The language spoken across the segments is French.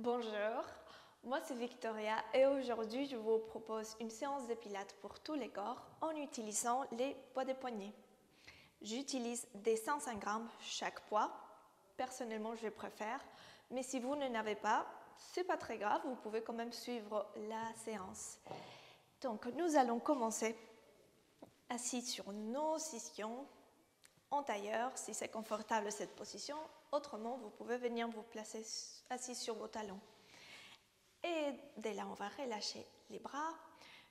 Bonjour, moi c'est Victoria et aujourd'hui je vous propose une séance de pilates pour tous les corps en utilisant les poids des poignets. J'utilise des 105 grammes chaque poids, personnellement je préfère, mais si vous n'en avez pas, c'est pas très grave, vous pouvez quand même suivre la séance. Donc nous allons commencer assis sur nos sillons, en tailleur si c'est confortable cette position, autrement vous pouvez venir vous placer assis sur vos talons. Et dès là, on va relâcher les bras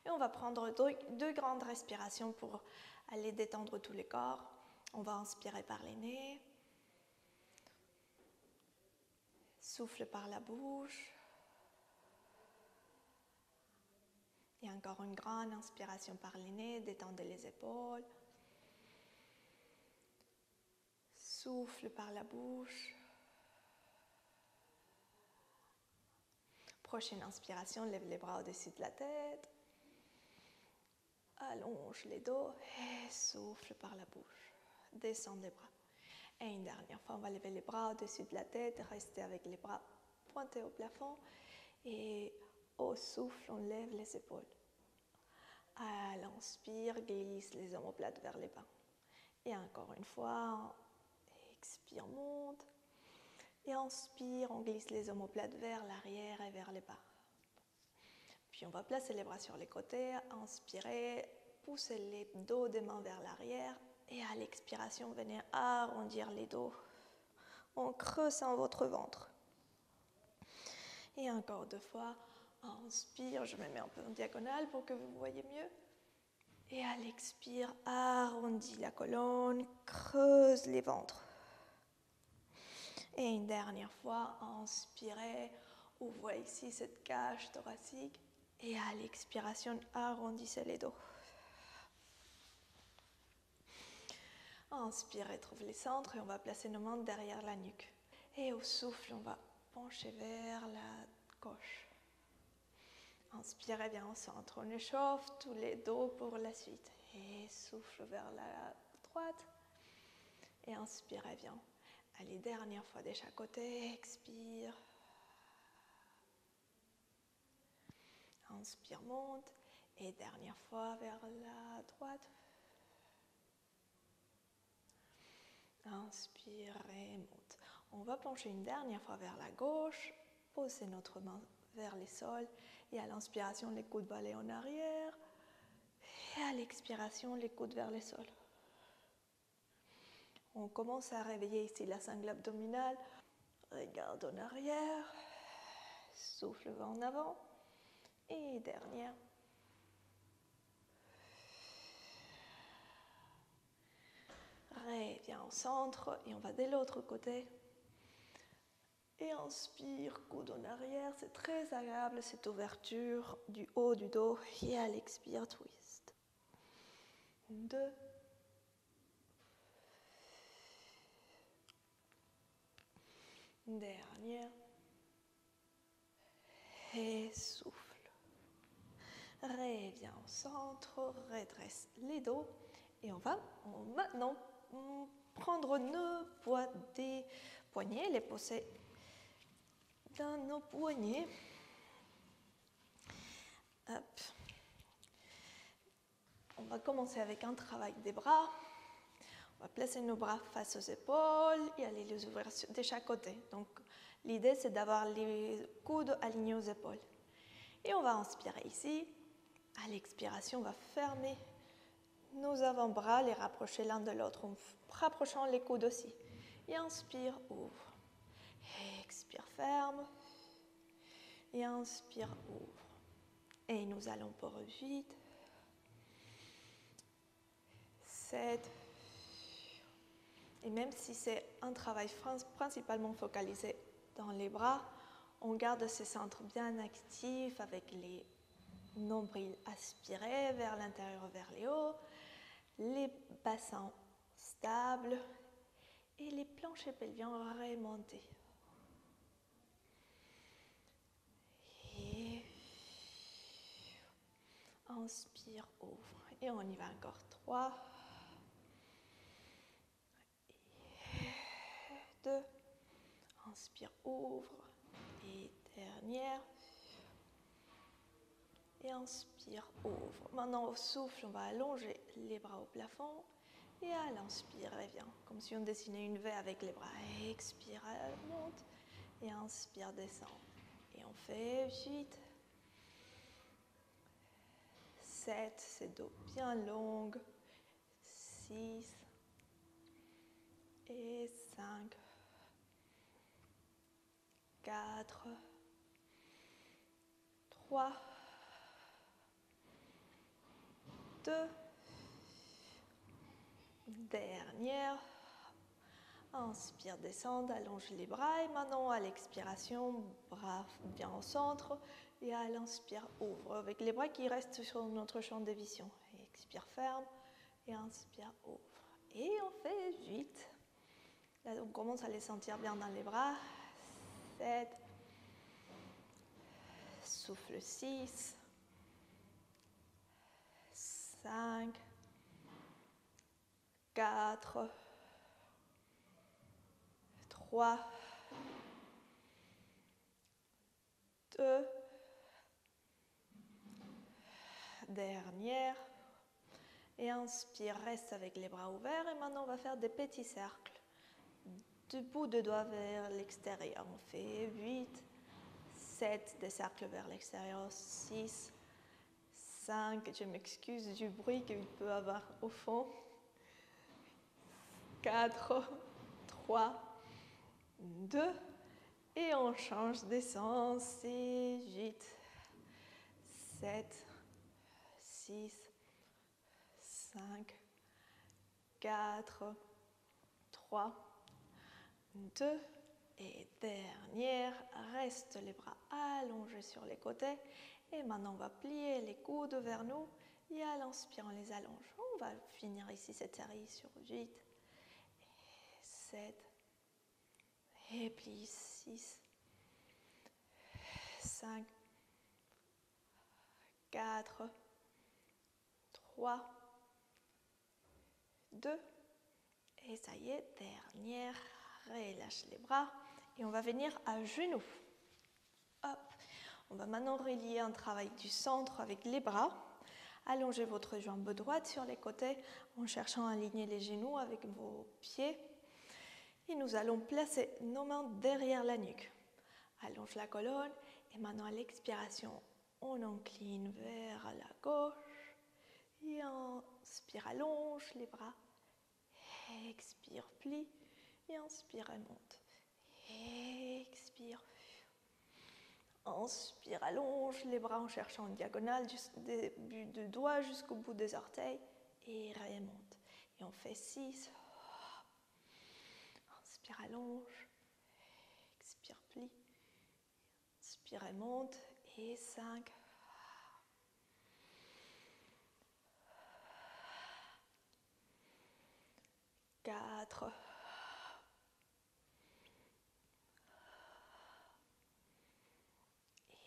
et on va prendre deux grandes respirations pour aller détendre tous les corps. On va inspirer par les nez, souffle par la bouche. Et encore une grande inspiration par les nez, détendez les épaules. Souffle par la bouche. Prochaine inspiration, lève les bras au-dessus de la tête. Allonge les dos et souffle par la bouche. Descends les bras. Et une dernière fois, on va lever les bras au-dessus de la tête, rester avec les bras pointés au plafond. Et au souffle, on lève les épaules. À l'inspire, glisse les omoplates vers les bas. Et encore une fois, expire, monte. Et inspire, on glisse les omoplates vers l'arrière et vers les bas. Puis on va placer les bras sur les côtés, inspirer, pousser les dos des mains vers l'arrière. Et à l'expiration, venez arrondir les dos en creusant votre ventre. Et encore deux fois, inspire, je me mets un peu en diagonale pour que vous voyez mieux. Et à l'expire, arrondis la colonne, creuse les ventres. Et une dernière fois, inspirez, ouvrez ici cette cage thoracique. Et à l'expiration, arrondissez les dos. Inspirez, trouve les centres et on va placer nos mains derrière la nuque. Et au souffle, on va pencher vers la gauche. Inspirez bien au centre, on échauffe tous les dos pour la suite. Et souffle vers la droite. Et inspirez bien. Allez, dernière fois de chaque côté, expire. Inspire, monte. Et dernière fois vers la droite. Inspire et monte. On va pencher une dernière fois vers la gauche. Poser notre main vers les sols. Et à l'inspiration, les coudes balayent en arrière. Et à l'expiration, les coudes vers les sols. On commence à réveiller ici la sangle abdominale. Regarde en arrière. Souffle en avant. Et dernière. Reviens au centre et on va de l'autre côté. Et inspire, coude en arrière. C'est très agréable cette ouverture du haut du dos. Et à l'expire, twist. 2. Dernière. Et souffle. Reviens au centre, redresse les dos. Et on va maintenant prendre nos poids des poignets, les poser dans nos poignets. Hop. On va commencer avec un travail des bras. On va placer nos bras face aux épaules et aller les ouvrir de chaque côté. Donc, l'idée, c'est d'avoir les coudes alignés aux épaules. Et on va inspirer ici. À l'expiration, on va fermer nos avant-bras, les rapprocher l'un de l'autre en rapprochant les coudes aussi. Et inspire, ouvre. Expire, ferme. Et inspire, ouvre. Et nous allons pour 8, 7. Et même si c'est un travail principalement focalisé dans les bras, on garde ce centre bien actif avec les nombrils aspirés vers l'intérieur, vers les hauts, les bassins stables et les planchers pelviens remontés. Et inspire, ouvre. Et on y va encore 3. 2. Inspire, ouvre. Et dernière. Et inspire, ouvre. Maintenant, au souffle, on va allonger les bras au plafond. Et à l'inspire, reviens. Comme si on dessinait une V avec les bras. Expire, monte. Et inspire, descend. Et on fait 8. 7, c'est dos bien longue. 6. Et 5. 4. 3. 2. Dernière. Inspire, descend, allonge les bras. Et maintenant, à l'expiration, bras bien au centre. Et à l'inspire, ouvre avec les bras qui restent sur notre champ de vision. Expire, ferme. Et inspire, ouvre. Et on fait 8. Là, on commence à les sentir bien dans les bras. 7. Souffle 6. 5. 4. 3. 2. Dernière. Et inspire, reste avec les bras ouverts. Et maintenant, on va faire des petits cercles. Du bout de doigt vers l'extérieur. On fait 8, 7, des cercles vers l'extérieur, 6, 5, je m'excuse du bruit qu'il peut avoir au fond, 4, 3, 2, et on change de sens, c'est 8, 7, 6, 5, 4, 3, 2, et dernière, reste les bras allongés sur les côtés. Et maintenant, on va plier les coudes vers nous. Et à l'inspire, on les allonge. On va finir ici cette série sur 8, 7, et plie 6, 5, 4, 3, 2, et ça y est, dernière. Relâche les bras et on va venir à genoux. Hop. On va maintenant relier un travail du centre avec les bras. Allongez votre jambe droite sur les côtés en cherchant à aligner les genoux avec vos pieds. Et nous allons placer nos mains derrière la nuque. Allonge la colonne et maintenant à l'expiration, on incline vers la gauche. Et inspire, allonge les bras. Expire, plie. Et inspire et monte. Expire. Inspire, allonge les bras en cherchant en diagonale du début du doigt jusqu'au bout des orteils. Et remonte. Et on fait 6. Inspire, allonge. Expire, plie. Inspire et monte. Et 5. 4.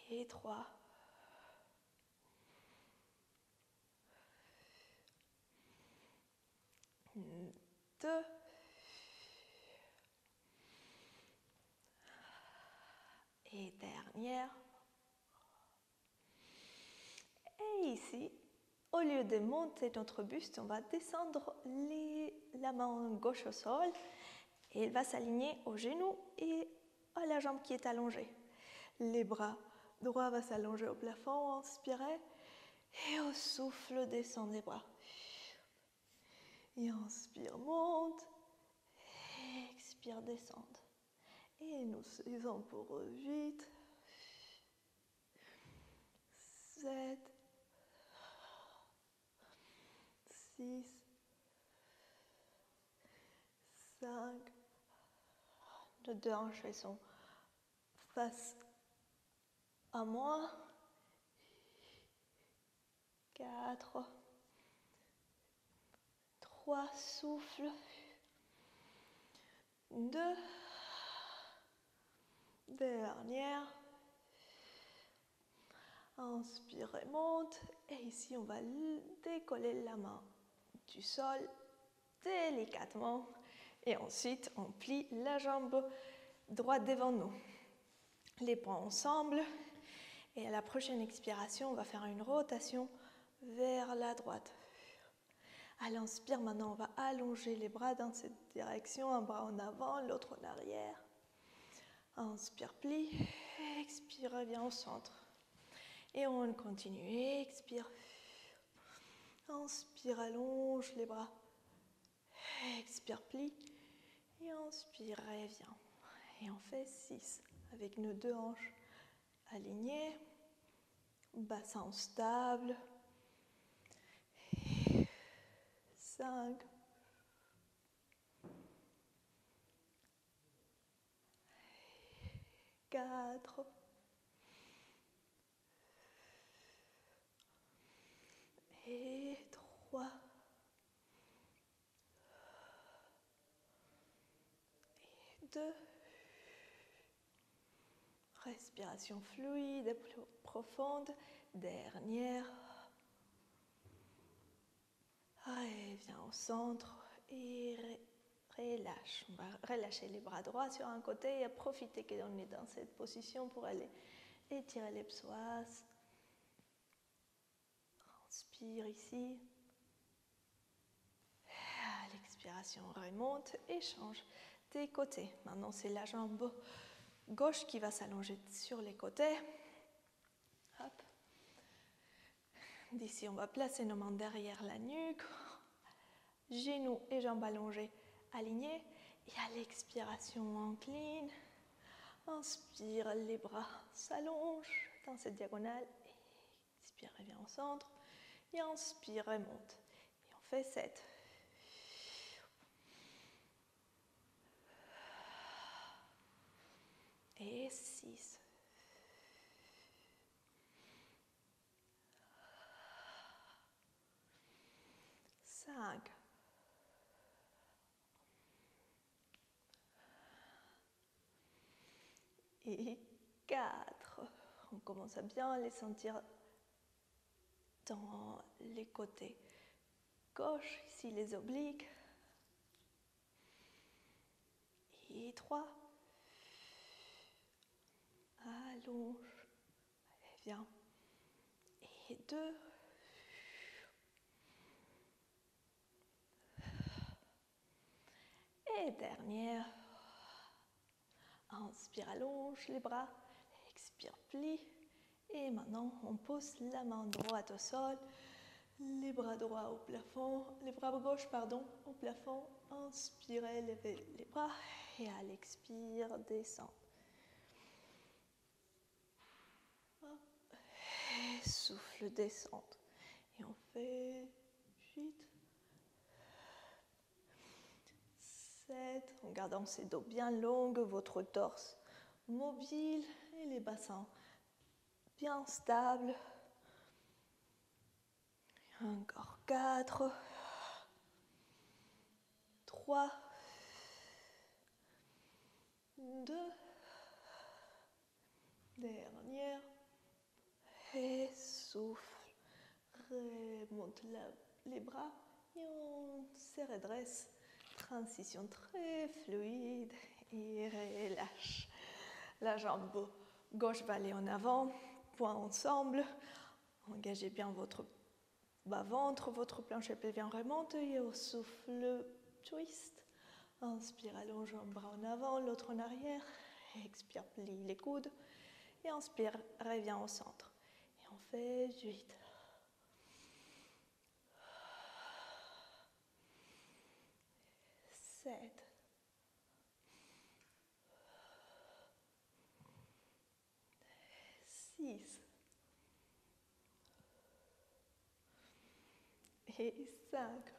Et 3. 2. Et dernière. Et ici, au lieu de monter notre buste, on va descendre la main gauche au sol et elle va s'aligner au genou et à la jambe qui est allongée. Les bras droits vont s'allonger au plafond, inspirez et au souffle, descend les bras. Et inspire, monte, expire, descende. Et nous faisons pour 8, 7, 6, 5, nos deux hanches sont face à moi, 4, 3, souffle, 2, dernière, inspire et monte, et ici on va décoller la main du sol délicatement, et ensuite on plie la jambe droite devant nous. les bras ensemble. Et à la prochaine expiration, on va faire une rotation vers la droite. À l'inspire, maintenant, on va allonger les bras dans cette direction. Un bras en avant, l'autre en arrière. Inspire, plie. Expire, reviens au centre. Et on continue. Expire. Inspire, allonge les bras. Expire, plie. Et inspire, reviens. Et on fait 6 avec nos 2 hanches alignées. Bassin stable. 5. 4. Et 3. Et 2. Respiration fluide et profonde. Dernière. Reviens au centre et relâche. On va relâcher les bras droits sur un côté et profiter qu'on est dans cette position pour aller étirer les psoas. Inspire ici. À l'expiration, remonte et change tes côtés. Maintenant, c'est la jambe gauche qui va s'allonger sur les côtés. Hop. D'ici, on va placer nos mains derrière la nuque. Genoux et jambes allongées, alignés. Et à l'expiration, on incline. Inspire, les bras s'allongent dans cette diagonale. Expire, reviens au centre. Et inspire, remonte. Et on fait 7. Et 6. 5. Et 4. On commence à bien les sentir dans les côtés gauche, ici les obliques. Et 3. Allonge. Allez, viens. Et 2. Et dernière. Inspire, allonge les bras. Expire, plie. Et maintenant, on pose la main droite au sol. Les bras droits au plafond. Les bras gauche, au plafond. Inspirez, levez les bras. Et à l'expire, descend. Et souffle, descente. Et on fait 8. 7, en gardant ces dos bien longues, votre torse mobile et les bassins bien stables. Encore 4, 3, 2, dernière, et souffle, remonte les bras et on se redresse. Transition très fluide et relâche. La jambe gauche va aller en avant, poings ensemble. Engagez bien votre bas-ventre, votre plancher pelvien remonte et au souffle, twist. Inspire, allonge un bras en avant, l'autre en arrière. Expire, plie les coudes. Et inspire, reviens au centre. Et on fait 8. 7. 6. Et 5.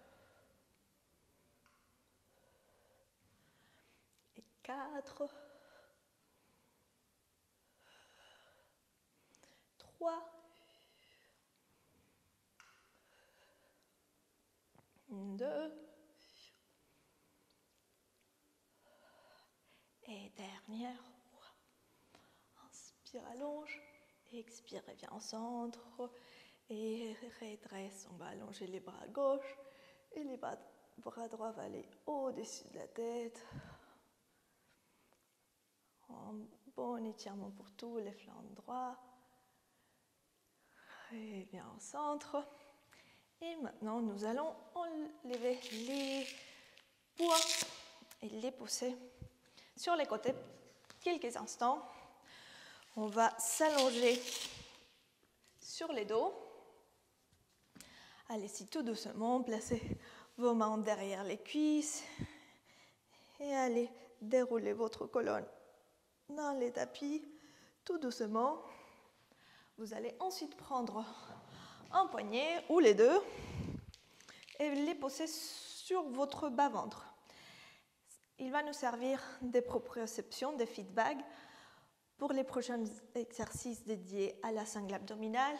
Et 4. 3. 2. Et dernière. Inspire, allonge. Expire, reviens au centre. Et redresse. On va allonger les bras gauche. Et les bras droits vont aller au-dessus de la tête. En Bon étirement pour tous les flancs droits. Et bien au centre. Et maintenant, nous allons enlever les poids et les pousser sur les côtés quelques instants. On va s'allonger sur les dos. Allez-y tout doucement, placez vos mains derrière les cuisses et allez dérouler votre colonne dans les tapis tout doucement. Vous allez ensuite prendre un poignet ou les deux et les poser sur votre bas-ventre. Il va nous servir de proprioception, de feedback pour les prochains exercices dédiés à la sangle abdominale.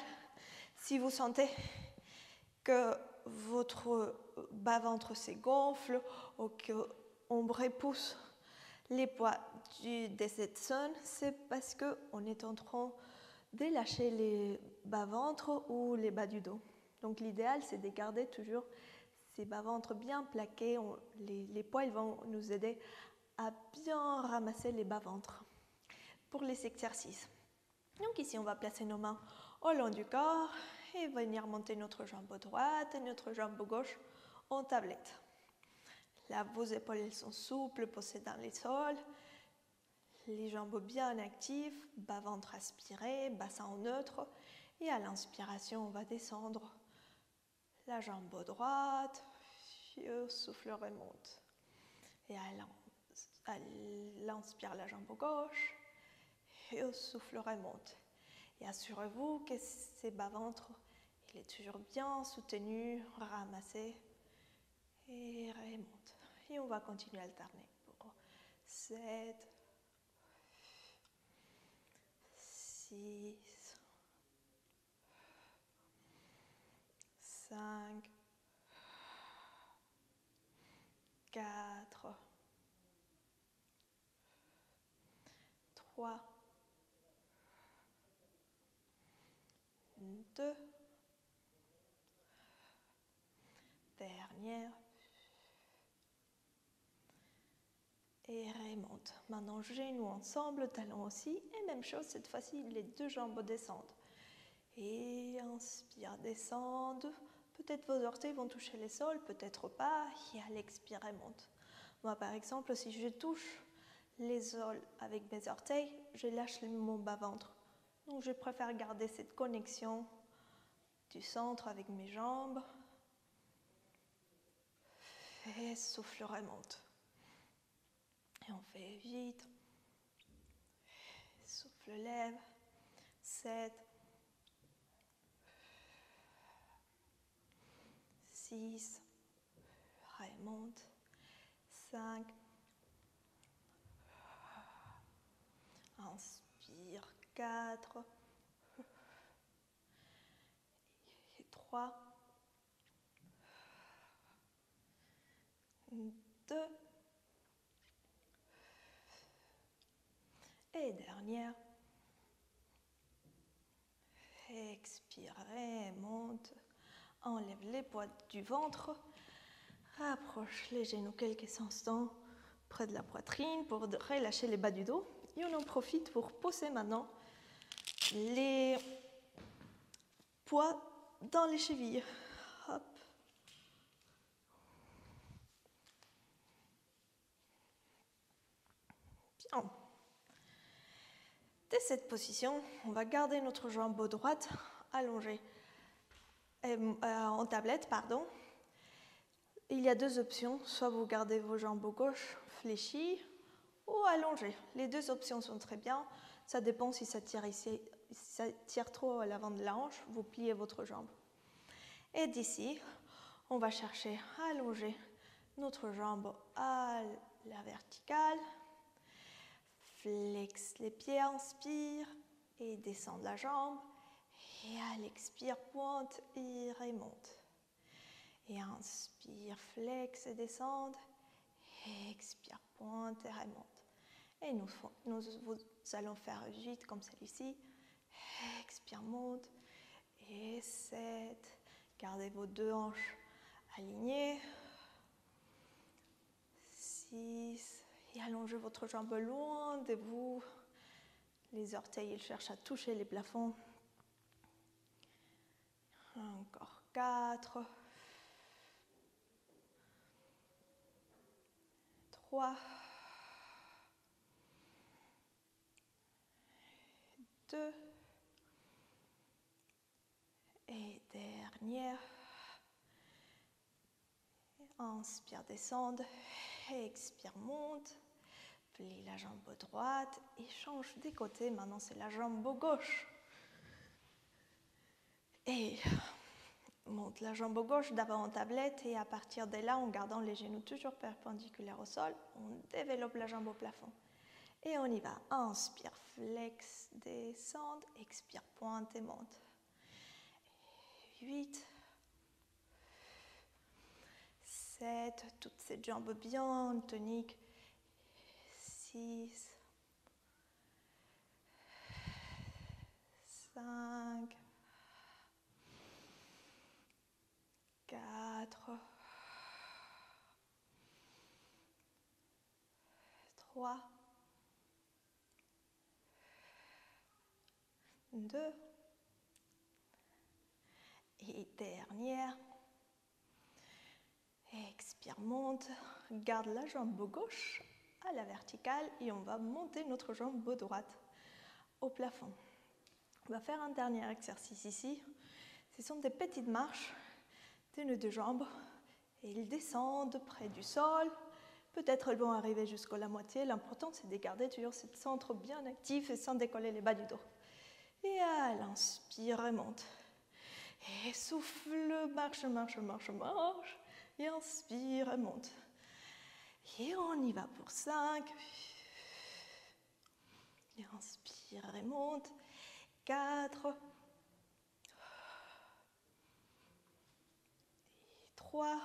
Si vous sentez que votre bas-ventre se gonfle ou qu'on repousse les poids de cette zone, c'est parce qu'on est en train de lâcher les bas-ventres ou les bas du dos. Donc l'idéal, c'est de garder toujours ces bas-ventres bien plaqués. Les poids ils vont nous aider à bien ramasser les bas-ventres pour les exercices. Donc ici, on va placer nos mains au long du corps et venir monter notre jambe droite et notre jambe gauche en tablette. Là, vos épaules elles sont souples, posées dans les sols. Les jambes bien actives, bas-ventre aspiré, bassin en neutre. Et à l'inspiration, on va descendre la jambe droite, souffle remonte. Et à l'inspire la jambe gauche, et au souffle remonte. Et assurez-vous que ces bas-ventres, il est toujours bien soutenu, ramassé et remonte. Et on va continuer à alterner pour 7, 6, 5, 4, 3, 2, dernière, et remonte. Maintenant, genoux ensemble, talons aussi, et même chose, cette fois-ci, les deux jambes descendent. Et inspire, descende. Peut-être vos orteils vont toucher les sols, peut-être pas, et à l'expire, remonte. Moi, par exemple, si je touche les sols avec mes orteils, je lâche mon bas-ventre. Donc, je préfère garder cette connexion du centre avec mes jambes. Et souffle, remonte. Et on fait 8. Souffle, lève. 7. 6. Remonte. 5. Inspire. 4. Et 3. 2. Et dernière. Expire, remonte. Enlève les poids du ventre. Rapproche les genoux quelques instants près de la poitrine pour relâcher les bas du dos. Et on en profite pour poser maintenant les poids dans les chevilles. Hop. Bien. Dès cette position, on va garder notre jambe droite allongée en tablette, pardon. Il y a deux options, soit vous gardez vos jambes gauche fléchies ou allongées. Les deux options sont très bien, ça dépend si ça tire trop à l'avant de la hanche, vous pliez votre jambe. Et d'ici, on va chercher à allonger notre jambe à la verticale. Flex les pieds, inspire et descend la jambe. Et à l'expire, pointe et remonte. Et inspire, flex et descende. Et expire, pointe et remonte. Et nous allons faire 8 comme celui-ci. Expire, monte. Et 7. Gardez vos deux hanches alignées. 6. Et allongez votre jambe loin de vous. Les orteils, ils cherchent à toucher les plafonds. Encore 4. 3. 2. Et dernière. Inspire, descende. Expire, monte. Plie la jambe droite et change des côtés. Maintenant, c'est la jambe gauche. Et monte la jambe gauche d'avant en tablette et à partir de là, en gardant les genoux toujours perpendiculaires au sol, on développe la jambe au plafond. Et on y va. Inspire, flex, descend. Expire, pointe et monte. 8. 7. Toutes ces jambes bien toniques. 6. 5. 4. 3. 2. Et dernière. Expire, monte. Garde la jambe gauche à la verticale et on va monter notre jambe droite au plafond. On va faire un dernier exercice ici. Ce sont des petites marches de nos deux jambes et ils descendent près du sol. Peut-être elles vont arriver jusqu'à la moitié. L'important, c'est de garder toujours ce centre bien actif et sans décoller les bas du dos. Et à l'inspire, remonte. Et souffle, marche, marche, marche, marche. Et inspire, remonte. Et on y va pour 5. Et inspire, remonte. 4. 3.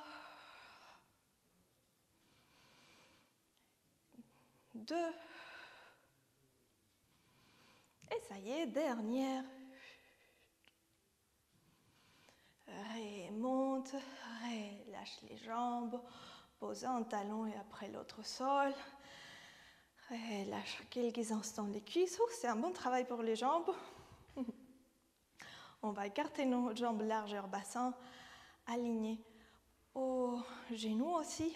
2. Et ça y est, dernière. Remonte, relâche les jambes, pose un talon et après l'autre sol. Relâche quelques instants les cuisses. C'est un bon travail pour les jambes. On va écarter nos jambes largeur bassin, alignées aux genoux aussi.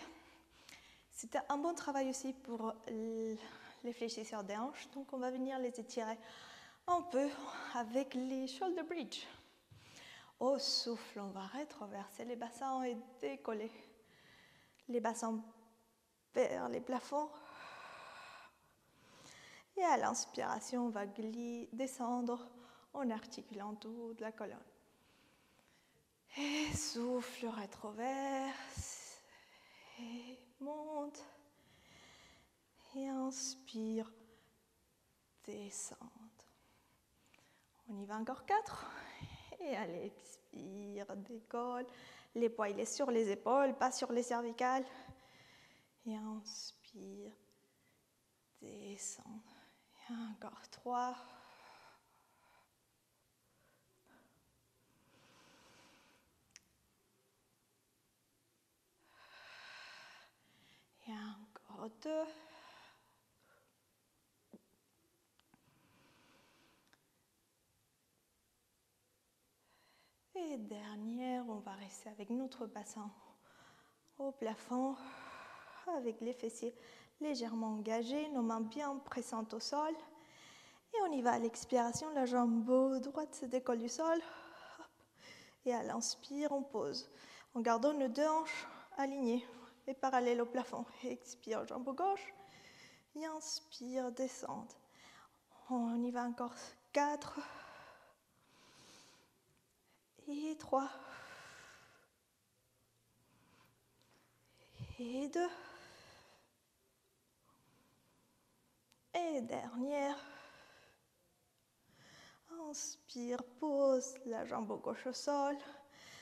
C'était un bon travail aussi pour les fléchisseurs des hanches. Donc on va venir les étirer un peu avec les shoulder bridge. Au souffle, on va rétroverser les bassins et décoller les bassins vers les plafonds. Et à l'inspiration, on va descendre en articulant toute la colonne. Et souffle, rétroverse. Et monte. Et inspire, descendre. On y va encore 4. Et allez, expire, décolle. Les poids, il est sur les épaules, pas sur les cervicales. Et inspire, descend. Et encore 3. Et encore 2. Et dernière, on va rester avec notre bassin au plafond, avec les fessiers légèrement engagés, nos mains bien pressantes au sol. Et on y va à l'expiration, la jambe droite se décolle du sol. Et à l'inspire, on pose en gardant nos deux hanches alignées et parallèles au plafond. Expire, jambe gauche. Et inspire, descente. On y va encore 4. Et 3. Et 2. Et dernière. Inspire, pose la jambe gauche au sol.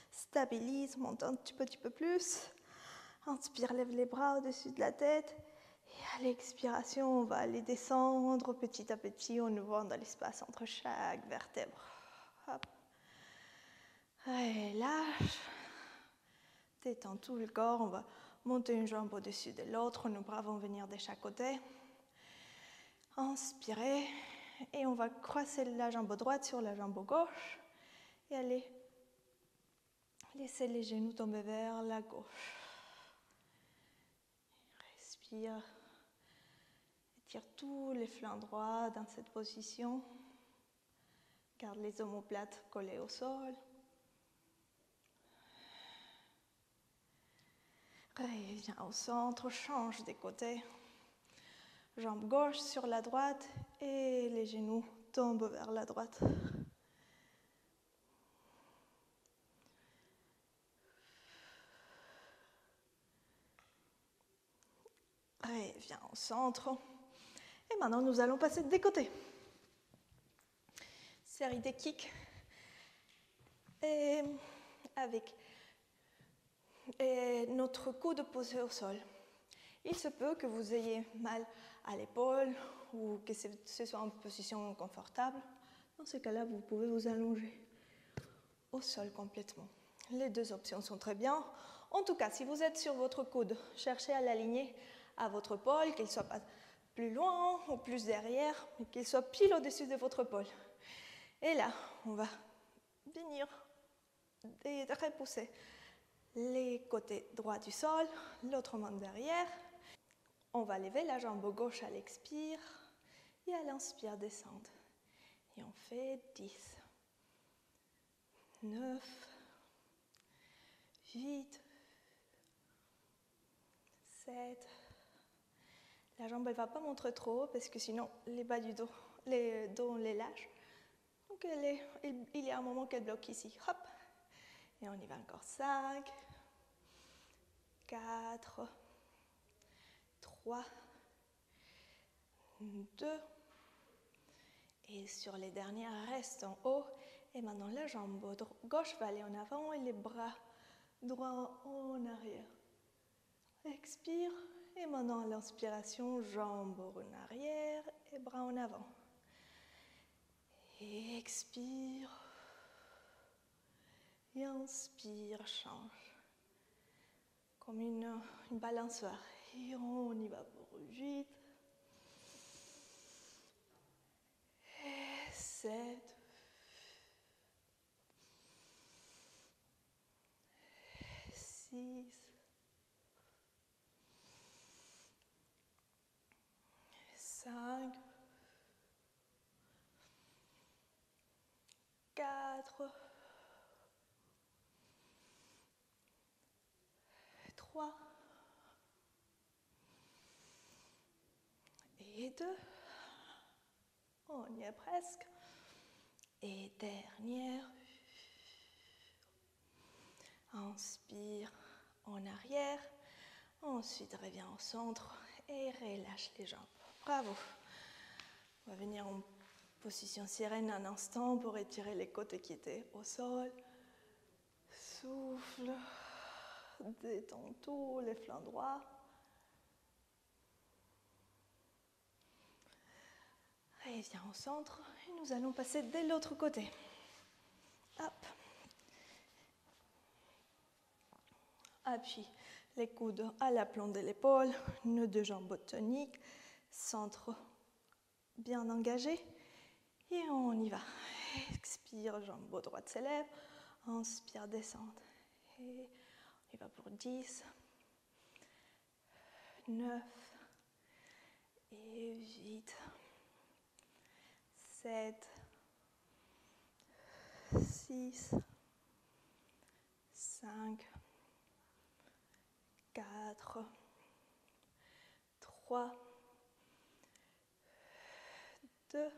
Stabilise, monte un petit peu plus. Inspire, lève les bras au-dessus de la tête. Et à l'expiration, on va aller descendre petit à petit en ouvrant dans l'espace entre chaque vertèbre. Hop. Relâche. Détends tout le corps. On va monter une jambe au-dessus de l'autre. Nos bras vont venir de chaque côté. Inspirez. Et on va croiser la jambe droite sur la jambe gauche et aller laisser les genoux tomber vers la gauche. Respire. Étire tous les flancs droits dans cette position. Garde les omoplates collées au sol. Reviens au centre, change de côté. Jambe gauche sur la droite et les genoux tombent vers la droite. Reviens au centre. Et maintenant, nous allons passer des côtés. Série de kicks. Et avec notre coude posé au sol. Il se peut que vous ayez mal à l'épaule ou que ce soit en position confortable. Dans ce cas-là, vous pouvez vous allonger au sol complètement. Les deux options sont très bien. En tout cas, si vous êtes sur votre coude, cherchez à l'aligner à votre épaule, qu'il ne soit pas plus loin ou plus derrière, mais qu'il soit pile au-dessus de votre épaule. Et là, on va venir et repousser les côtés droits du sol, l'autre main derrière. On va lever la jambe gauche à l'expire et à l'inspire descendre. Et on fait 10, 9, 8, 7. La jambe ne va pas monter trop haut parce que sinon les bas du dos, les dos on les lâche. Donc il y a un moment qu'elle bloque ici. Hop. Et on y va encore. 5, 4, 3, 2. Et sur les dernières, reste en haut. Et maintenant, la jambe gauche va aller en avant et les bras droits en arrière. Expire. Et maintenant, l'inspiration, jambes en arrière et bras en avant. Et expire. Et inspire, change. Comme une balançoire. Et on y va pour 8. 7. 6. 5. 4. 3. Et 2. On y est presque. Et dernière. Inspire en arrière. Ensuite, reviens au centre et relâche les jambes. Bravo. On va venir en position sirène un instant pour étirer les côtés qui étaient au sol. Souffle. Détends tous les flancs droits. Reviens au centre et nous allons passer de l'autre côté. Hop. Appuie les coudes à l'aplomb de l'épaule, nos deux jambes toniques, centre bien engagé. Et on y va. Expire, jambe droite s'élève. Inspire, descendre. Et on y va pour 10, 9 et 8, 7, 6, 5, 4, 3, 2,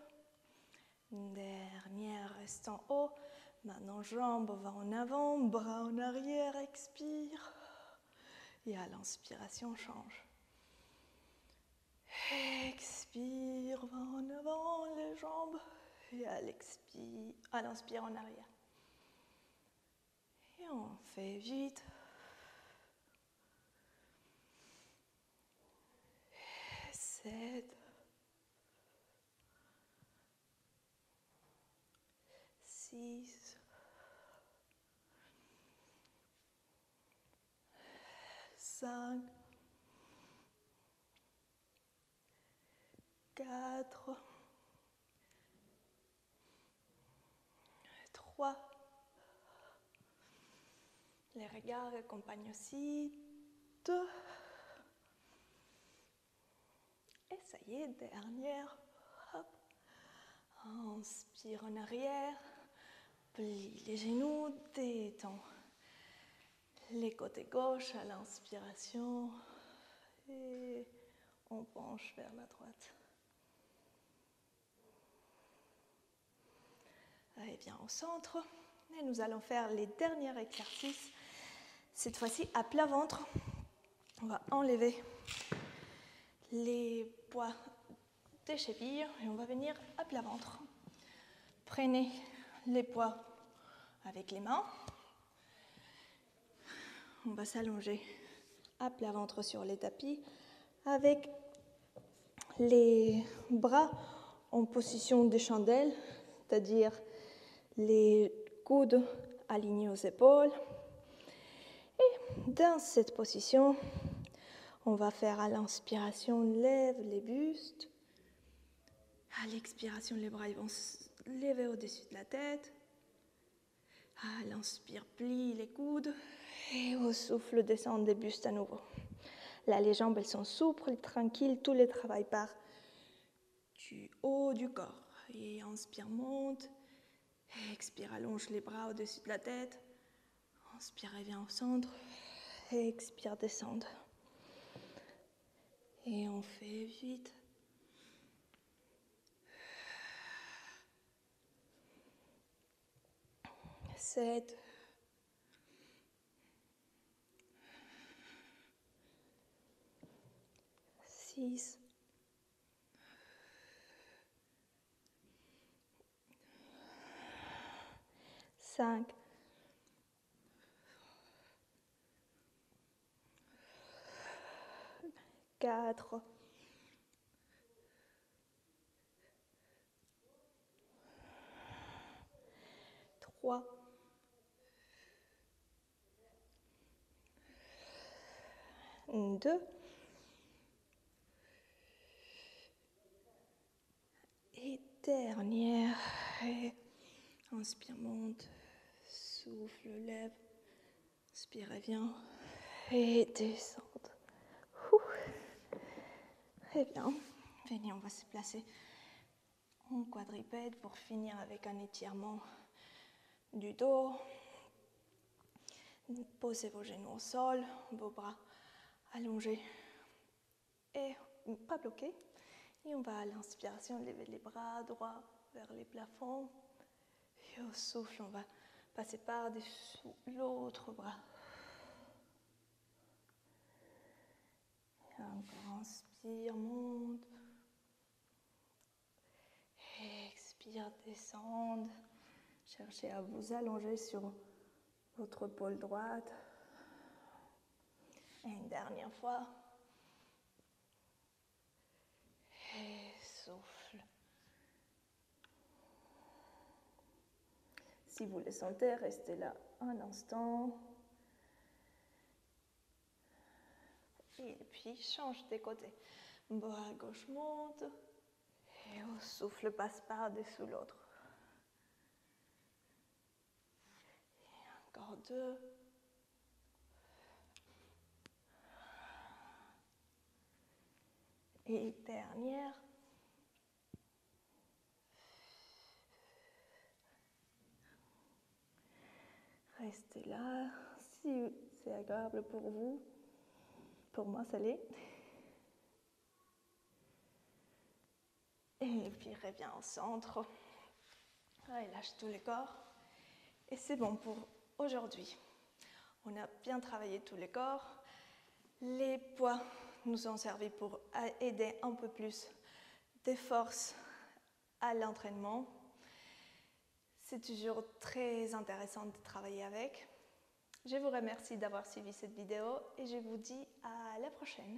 dernière, reste en haut. Maintenant, jambes va en avant, bras en arrière, expire. Et à l'inspiration, change. Expire, va en avant, les jambes. Et à l'inspire en arrière. Et on fait 8. 7. 6. 5. 4. 3. Les regards accompagnent aussi. 2. Et ça y est, dernière. Hop. Inspire en arrière. Plie les genoux, détends les côtés gauche à l'inspiration. Et on penche vers la droite. Allez bien au centre. Et nous allons faire les derniers exercices. Cette fois-ci à plat ventre. On va enlever les poids des chevilles et on va venir à plat ventre. Prenez les poids avec les mains. On va s'allonger à plat ventre sur les tapis avec les bras en position de chandelle, c'est-à-dire les coudes alignés aux épaules. Et dans cette position, on va faire à l'inspiration, lève les bustes. À l'expiration, les bras ils vont se lever au-dessus de la tête. À l'inspire, plie les coudes. Et au souffle, descend des bustes à nouveau. Là, les jambes, elles sont souples, tranquilles. Tout le travail part du haut du corps. Et inspire, monte. Expire, allonge les bras au-dessus de la tête. Inspire, reviens au centre. Expire, descendre. Et on fait vite. 7. 6. 5. 4. 3. 2. Et dernière. Et inspire, monte. Souffle, lève. Inspire, reviens. Et descendre. Très bien. Venez, on va se placer en quadrupède pour finir avec un étirement du dos. Posez vos genoux au sol, vos bras allongés et pas bloqués. Et on va à l'inspiration lever les bras droits vers les plafonds. Et au souffle, on va passer par-dessous l'autre bras. Et encore, inspire, monte. Expire, descende. Cherchez à vous allonger sur votre épaule droite. Et une dernière fois. Et souffle. Si vous le sentez, restez là un instant. Et puis, change des côtés. Bras gauche monte. Et au souffle, passe par-dessous l'autre. Et encore 2. Et dernière. Restez là. Si c'est agréable pour vous, pour moi, ça l'est. Et puis, reviens au centre. Et lâche tout le corps. Et c'est bon pour aujourd'hui. On a bien travaillé tout le corps. Les poids nous ont servi pour aider un peu plus de force à l'entraînement. C'est toujours très intéressant de travailler avec. Je vous remercie d'avoir suivi cette vidéo et je vous dis à la prochaine.